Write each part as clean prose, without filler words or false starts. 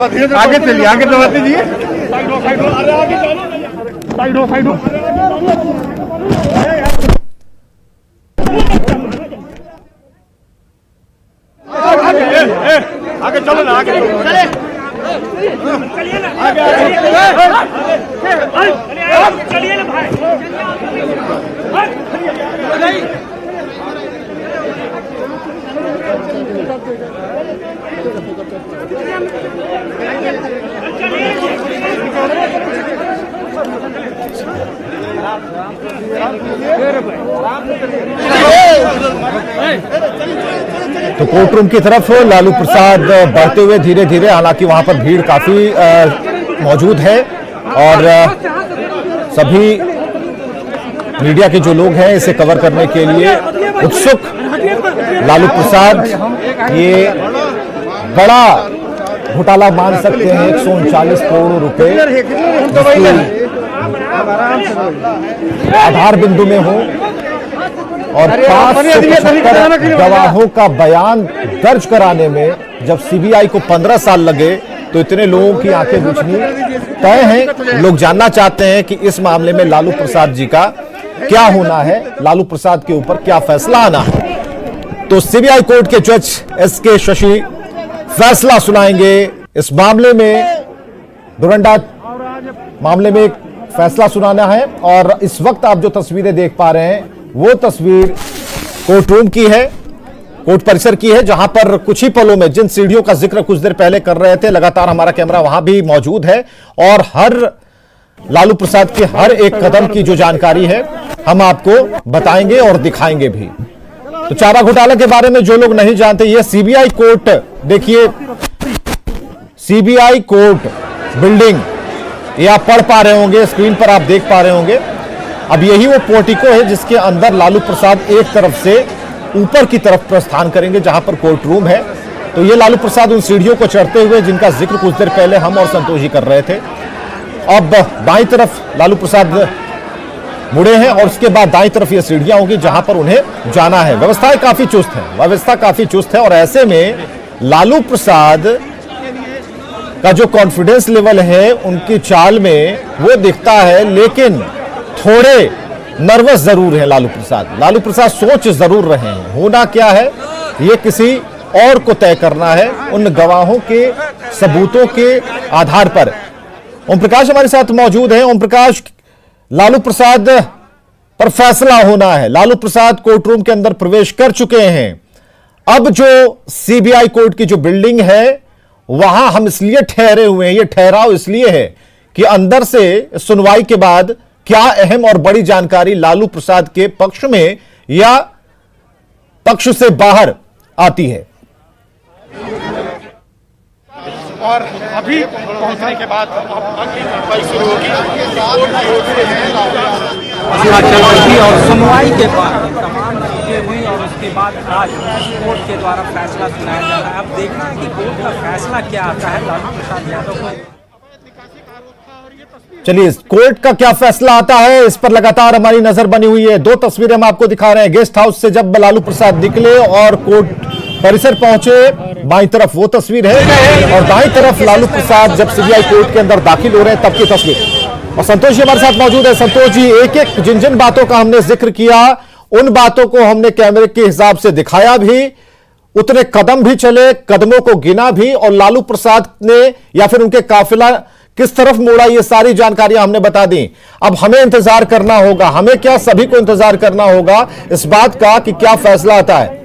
आगे चलिए, आगे दबा दीजिए। साइड हो। आगे चलो ना, आगे चले, चलिए ना भाई। तो कोर्ट रूम की तरफ लालू प्रसाद बढ़ते हुए धीरे धीरे, हालांकि वहां पर भीड़ काफी मौजूद है और सभी मीडिया के जो लोग हैं इसे कवर करने के लिए उत्सुक। लालू प्रसाद ये बड़ा घोटाला मान सकते हैं, 139 करोड़ रुपए आधार बिंदु में हो और 575 गवाहों का बयान दर्ज कराने में जब सीबीआई को 15 साल लगे तो इतने लोगों की आंखें बुझनी तय है। लोग जानना चाहते हैं कि इस मामले में लालू प्रसाद जी का क्या होना है, लालू प्रसाद के ऊपर क्या फैसला आना है। तो सीबीआई कोर्ट के जज एसके शशि फैसला सुनाएंगे इस मामले में। डोरंडा मामले में एक फैसला सुनाना है और इस वक्त आप जो तस्वीरें देख पा रहे हैं वो तस्वीर कोर्ट रूम की है, कोर्ट परिसर की है, जहां पर कुछ ही पलों में जिन सीढ़ियों का जिक्र कुछ देर पहले कर रहे थे, लगातार हमारा कैमरा वहां भी मौजूद है और हर लालू प्रसाद के हर एक कदम की जो जानकारी है हम आपको बताएंगे और दिखाएंगे भी। तो चारा घोटाला के बारे में जो लोग नहीं जानते, ये सीबीआई कोर्ट, देखिए सीबीआई कोर्ट बिल्डिंग, ये आप पढ़ पा रहे होंगे, स्क्रीन पर आप देख पा रहे होंगे। अब यही वो पोर्टिको है जिसके अंदर लालू प्रसाद एक तरफ से ऊपर की तरफ प्रस्थान करेंगे जहां पर कोर्ट रूम है। तो ये लालू प्रसाद उन सीढ़ियों को चढ़ते हुए जिनका जिक्र कुछ देर पहले हम और संतोष जी कर रहे थे। अब बाईं तरफ लालू प्रसाद मुड़े हैं और उसके बाद दाईं तरफ ये सीढ़ियां होंगी जहां पर उन्हें जाना है। व्यवस्था काफी चुस्त है और ऐसे में लालू प्रसाद का जो कॉन्फिडेंस लेवल है उनकी चाल में वो दिखता है, लेकिन थोड़े नर्वस जरूर है लालू प्रसाद। लालू प्रसाद सोच जरूर रहे हैं, होना क्या है ये किसी और को तय करना है उन गवाहों के सबूतों के आधार पर। ओम प्रकाश हमारे साथ मौजूद हैं। ओम प्रकाश, लालू प्रसाद पर फैसला होना है, लालू प्रसाद कोर्ट रूम के अंदर प्रवेश कर चुके हैं। अब जो सीबीआई कोर्ट की जो बिल्डिंग है वहां हम इसलिए ठहरे हुए हैं, ये ठहराव इसलिए है कि अंदर से सुनवाई के बाद क्या अहम और बड़ी जानकारी लालू प्रसाद के पक्ष में या पक्ष से बाहर आती है। और अभी पहुंचने के बाद शुरू होगी और सुनवाई के बाद तमाम चीजें हुई और उसके बाद आज कोर्ट के द्वारा फैसला सुनाया जा रहा है। अब देखना है कि कोर्ट का फैसला क्या आता है लालू प्रसाद यादव को। चलिए कोर्ट का क्या फैसला आता है इस पर लगातार हमारी नजर बनी हुई है। दो तस्वीरें हम आपको दिखा रहे हैं। गेस्ट हाउस से जब लालू प्रसाद निकले और कोर्ट परिसर पहुंचे, बाईं तरफ वो तस्वीर है और दाईं तरफ लालू प्रसाद जब सीबीआई कोर्ट के अंदर दाखिल हो रहे हैं तब की तस्वीर। और संतोष जी हमारे साथ मौजूद है। संतोष जी, एक एक जिन जिन बातों का हमने जिक्र किया उन बातों को हमने कैमरे के हिसाब से दिखाया भी, उतने कदम भी चले, कदमों को गिना भी और लालू प्रसाद ने या फिर उनके काफिला किस तरफ मोड़ा, ये सारी जानकारियां हमने बता दी। अब हमें इंतजार करना होगा, हमें क्या सभी को इंतजार करना होगा इस बात का कि क्या फैसला आता है।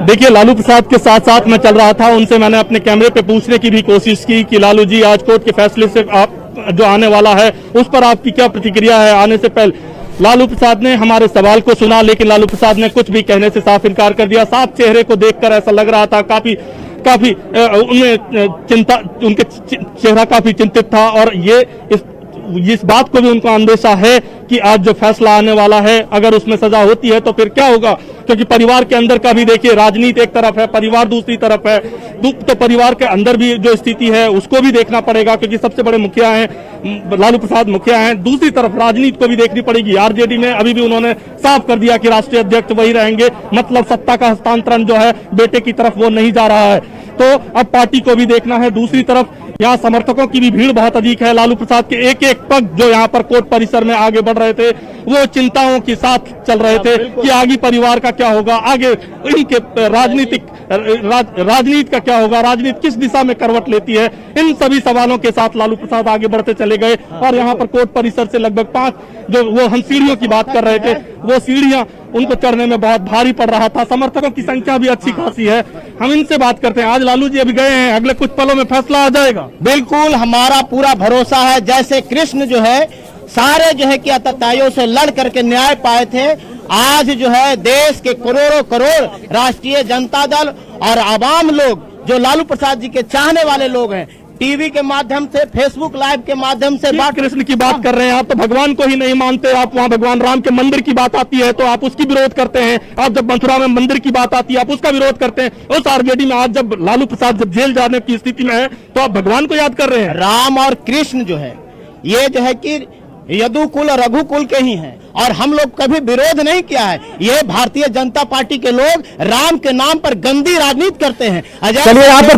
देखिए, लालू प्रसाद के साथ साथ मैं चल रहा था, उनसे मैंने अपने कैमरे पे पूछने की भी कोशिश की कि लालू जी आज कोर्ट के फैसले से आप जो आने वाला है उस पर आपकी क्या प्रतिक्रिया है। आने से पहले लालू प्रसाद ने हमारे सवाल को सुना, लेकिन लालू प्रसाद ने कुछ भी कहने से साफ इनकार कर दिया। साफ चेहरे को देखकर ऐसा लग रहा था काफी उनमें चिंता, उनके चेहरा काफी चिंतित था और ये इस बात को भी उनको अंदेशा है कि आज जो फैसला आने वाला है, अगर उसमें सजा होती है तो फिर क्या होगा, क्योंकि परिवार के अंदर का भी देखिए, राजनीति एक तरफ है, परिवार दूसरी तरफ है, तो परिवार के अंदर भी जो स्थिति है उसको भी देखना पड़ेगा, क्योंकि सबसे बड़े मुखिया हैं लालू प्रसाद मुखिया हैं। दूसरी तरफ राजनीति को भी देखनी पड़ेगी। आरजेडी में अभी भी उन्होंने साफ कर दिया कि राष्ट्रीय अध्यक्ष वही रहेंगे, मतलब सत्ता का हस्तांतरण जो है बेटे की तरफ वो नहीं जा रहा है। तो अब पार्टी को भी देखना है। दूसरी तरफ यहाँ समर्थकों की भी भीड़ बहुत अधिक है। लालू प्रसाद के एक एक पग जो यहाँ पर कोर्ट परिसर में आगे बढ़ रहे थे, वो चिंताओं के साथ चल रहे थे कि आगे परिवार का क्या होगा, आगे इनके राजनीति का क्या होगा, राजनीति किस दिशा में करवट लेती है। इन सभी सवालों के साथ लालू प्रसाद आगे बढ़ते चले गए और यहाँ पर कोर्ट परिसर से लगभग 5 जो वो हम सीढ़ियों की बात कर रहे थे, वो सीढ़ियां उनको चढ़ने में बहुत भारी पड़ रहा था। समर्थकों की संख्या भी अच्छी खासी है। हम इनसे बात करते हैं। आज लालू जी अभी गए हैं, अगले कुछ पलों में फैसला आ जाएगा। बिल्कुल हमारा पूरा भरोसा है। जैसे कृष्ण जो है सारे जो है कि अत्याचारियों से लड़ करके न्याय पाए थे, आज जो है देश के करोड़ों करोड़ राष्ट्रीय जनता दल और आवाम लोग जो लालू प्रसाद जी के चाहने वाले लोग हैं, टीवी के माध्यम से, फेसबुक लाइव के माध्यम से बात कृष्ण की बात कर रहे हैं। आप तो भगवान को ही नहीं मानते। आप वहाँ भगवान राम के मंदिर की बात आती है तो आप उसकी विरोध करते हैं। आप जब मथुरा में मंदिर की बात आती है आप उसका विरोध करते हैं। उस आरजेडी में आज जब लालू प्रसाद जब जेल जाने की स्थिति में है तो आप भगवान को याद कर रहे हैं। राम और कृष्ण जो है ये जो है कि यदुकुल और रघुकुल के ही हैं और हम लोग कभी विरोध नहीं किया है। ये भारतीय जनता पार्टी के लोग राम के नाम पर गंदी राजनीति करते हैं। चलिए यहाँ पर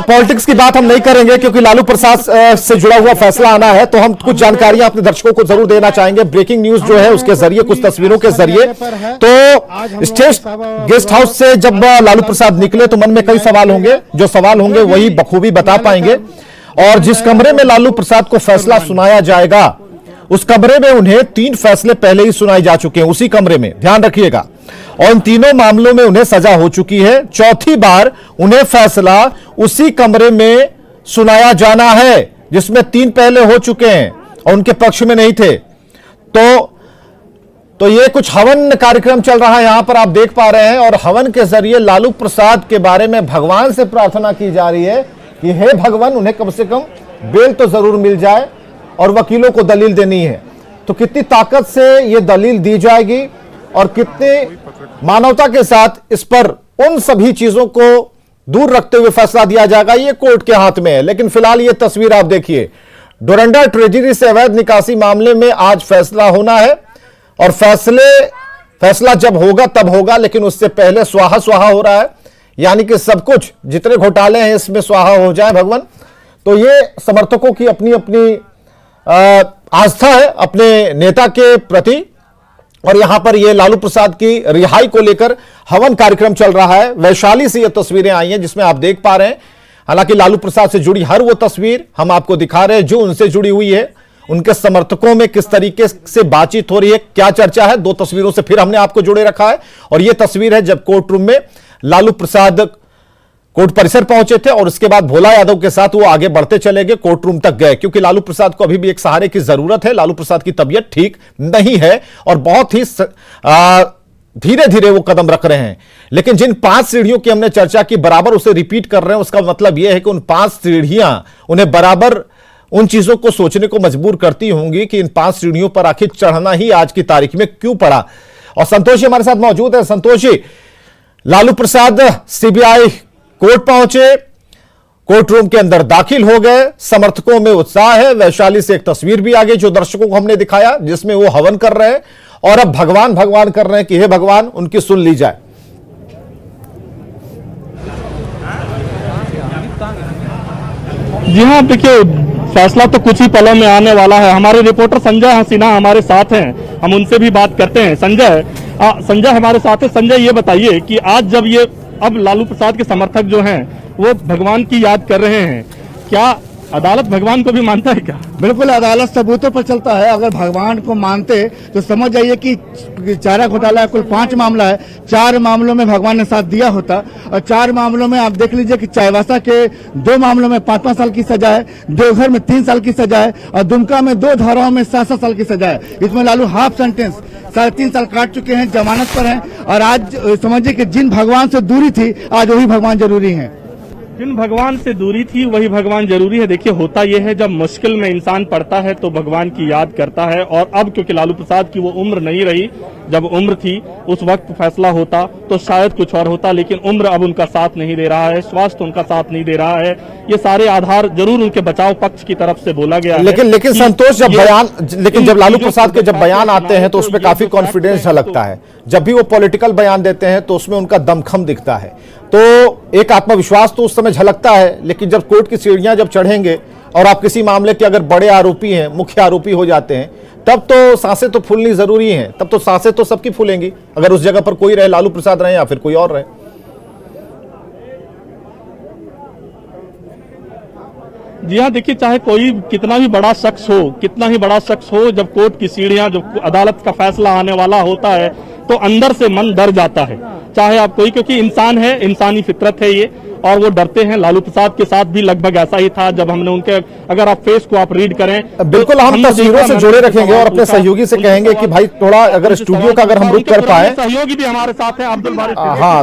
पॉलिटिक्स की बात हम नहीं करेंगे क्योंकि लालू प्रसाद से जुड़ा हुआ फैसला आना है, तो हम कुछ जानकारियां अपने दर्शकों को जरूर देना चाहेंगे। ब्रेकिंग न्यूज जो है उसके जरिए, कुछ तस्वीरों के जरिए। तो स्टेट गेस्ट हाउस से जब लालू प्रसाद निकले तो मन में कई सवाल होंगे, जो सवाल होंगे वही बखूबी बता पाएंगे। और जिस कमरे में लालू प्रसाद को फैसला सुनाया जाएगा उस कमरे में उन्हें 3 फैसले पहले ही सुनाए जा चुके हैं, उसी कमरे में, ध्यान रखिएगा। और इन तीनों मामलों में उन्हें सजा हो चुकी है। चौथी बार उन्हें फैसला उसी कमरे में सुनाया जाना है जिसमें 3 पहले हो चुके हैं और उनके पक्ष में नहीं थे। तो ये कुछ हवन कार्यक्रम चल रहा है यहां पर आप देख पा रहे हैं, और हवन के जरिए लालू प्रसाद के बारे में भगवान से प्रार्थना की जा रही है कि हे भगवान, उन्हें कम से कम बेल तो जरूर मिल जाए और वकीलों को दलील देनी है। तो कितनी ताकत से यह दलील दी जाएगी और कितने मानवता के साथ इस पर उन सभी चीजों को दूर रखते हुए फैसला दिया जाएगा, ये कोर्ट के हाथ में है। लेकिन फिलहाल ये तस्वीर आप देखिए, डोरंडा ट्रेजरी से अवैध निकासी मामले में आज फैसला होना है और फैसला जब होगा तब होगा, लेकिन उससे पहले स्वाहा स्वाहा हो रहा है, यानी कि सब कुछ जितने घोटाले हैं इसमें स्वाहा हो जाए भगवान। तो ये समर्थकों की अपनी अपनी आस्था है अपने नेता के प्रति। और यहां पर यह लालू प्रसाद की रिहाई को लेकर हवन कार्यक्रम चल रहा है। वैशाली से यह तस्वीरें आई हैं जिसमें आप देख पा रहे हैं। हालांकि लालू प्रसाद से जुड़ी हर वो तस्वीर हम आपको दिखा रहे हैं जो उनसे जुड़ी हुई है, उनके समर्थकों में किस तरीके से बातचीत हो रही है, क्या चर्चा है। 2 तस्वीरों से फिर हमने आपको जोड़े रखा है। और यह तस्वीर है जब कोर्ट रूम में लालू प्रसाद कोर्ट परिसर पहुंचे थे और उसके बाद भोला यादव के साथ वो आगे बढ़ते चले गए, कोर्ट रूम तक गए, क्योंकि लालू प्रसाद को अभी भी एक सहारे की जरूरत है। लालू प्रसाद की तबीयत ठीक नहीं है और बहुत ही धीरे धीरे वो कदम रख रहे हैं। लेकिन जिन 5 सीढ़ियों की हमने चर्चा की बराबर उसे रिपीट कर रहे हैं, उसका मतलब यह है कि उन 5 सीढ़ियां उन्हें बराबर उन चीजों को सोचने को मजबूर करती होंगी कि इन 5 सीढ़ियों पर आखिर चढ़ना ही आज की तारीख में क्यों पड़ा। और संतोष जी हमारे साथ मौजूद है। संतोष जी, लालू प्रसाद सीबीआई कोर्ट पहुंचे, कोर्ट रूम के अंदर दाखिल हो गए, समर्थकों में उत्साह है। वैशाली से एक तस्वीर भी आ गई जो दर्शकों को हमने दिखाया जिसमें वो हवन कर रहे हैं और अब भगवान भगवान कर रहे हैं कि हे भगवान उनकी सुन ली जाए। जी हाँ, देखिए फैसला तो कुछ ही पलों में आने वाला है। हमारे रिपोर्टर संजय सिन्हा हमारे साथ हैं, हम उनसे भी बात करते हैं। संजय हमारे साथ है। संजय, ये बताइए कि आज जब ये अब लालू प्रसाद के समर्थक जो हैं वो भगवान की याद कर रहे हैं, क्या अदालत भगवान को भी मानता है क्या? बिल्कुल, अदालत सबूतों पर चलता है। अगर भगवान को मानते तो समझ जाइए कि चारा घोटाला कुल 5 मामला है, 4 मामलों में भगवान ने साथ दिया होता और 4 मामलों में आप देख लीजिए कि चाईबासा के 2 मामलों में 5-5 साल की सजा है, देवघर में 3 साल की सजा है और दुमका में 2 धाराओं में 7-7 साल की सजा है। इसमें लालू हाफ सेंटेंस 3.5 साल काट चुके हैं, जमानत पर हैं। और आज समझिए कि जिन भगवान से दूरी थी आज वही भगवान जरूरी है। जिन भगवान से दूरी थी वही भगवान जरूरी है। देखिए होता यह है, जब मुश्किल में इंसान पड़ता है तो भगवान की याद करता है। और अब क्योंकि लालू प्रसाद की वो उम्र नहीं रही, जब उम्र थी उस वक्त फैसला होता तो शायद कुछ और होता, लेकिन उम्र अब उनका साथ नहीं दे रहा है, स्वास्थ्य उनका साथ नहीं दे रहा है। ये सारे आधार जरूर उनके बचाव पक्ष की तरफ से बोला गया है। लेकिन संतोष, जब लालू प्रसाद के जब बयान आते हैं तो उसमें काफी कॉन्फिडेंस झलकता है। जब भी वो पॉलिटिकल बयान देते हैं तो उसमें उनका दमखम दिखता है, तो एक आत्मविश्वास तो उस समय झलकता है। लेकिन जब कोर्ट की सीढ़ियां जब चढ़ेंगे और आप किसी मामले के अगर बड़े आरोपी हैं, मुख्य आरोपी हो जाते हैं, तब तो सांसें तो फूलनी जरूरी हैं। तब तो सांसें तो सबकी फूलेंगी, अगर उस जगह पर कोई रहे, लालू प्रसाद रहे या फिर कोई और रहे। जी हाँ, देखिए चाहे कोई कितना भी बड़ा शख्स हो, जब कोर्ट की सीढ़ियां, जब अदालत का फैसला आने वाला होता है तो अंदर से मन डर जाता है। चाहे आप कोई, क्योंकि इंसान है, इंसानी फितरत है ये, और वो डरते हैं। लालू प्रसाद के साथ भी लगभग ऐसा ही था। जब हमने उनके, अगर आप फेस को आप रीड करें, बिल्कुल हम तस्वीरों से जुड़े रखेंगे और अपने सहयोगी से कहेंगे कि भाई थोड़ा अगर स्टूडियो का अगर हम रुक कर पाए। सहयोगी भी हमारे साथ है, अब्दुल बारिश। हाँ।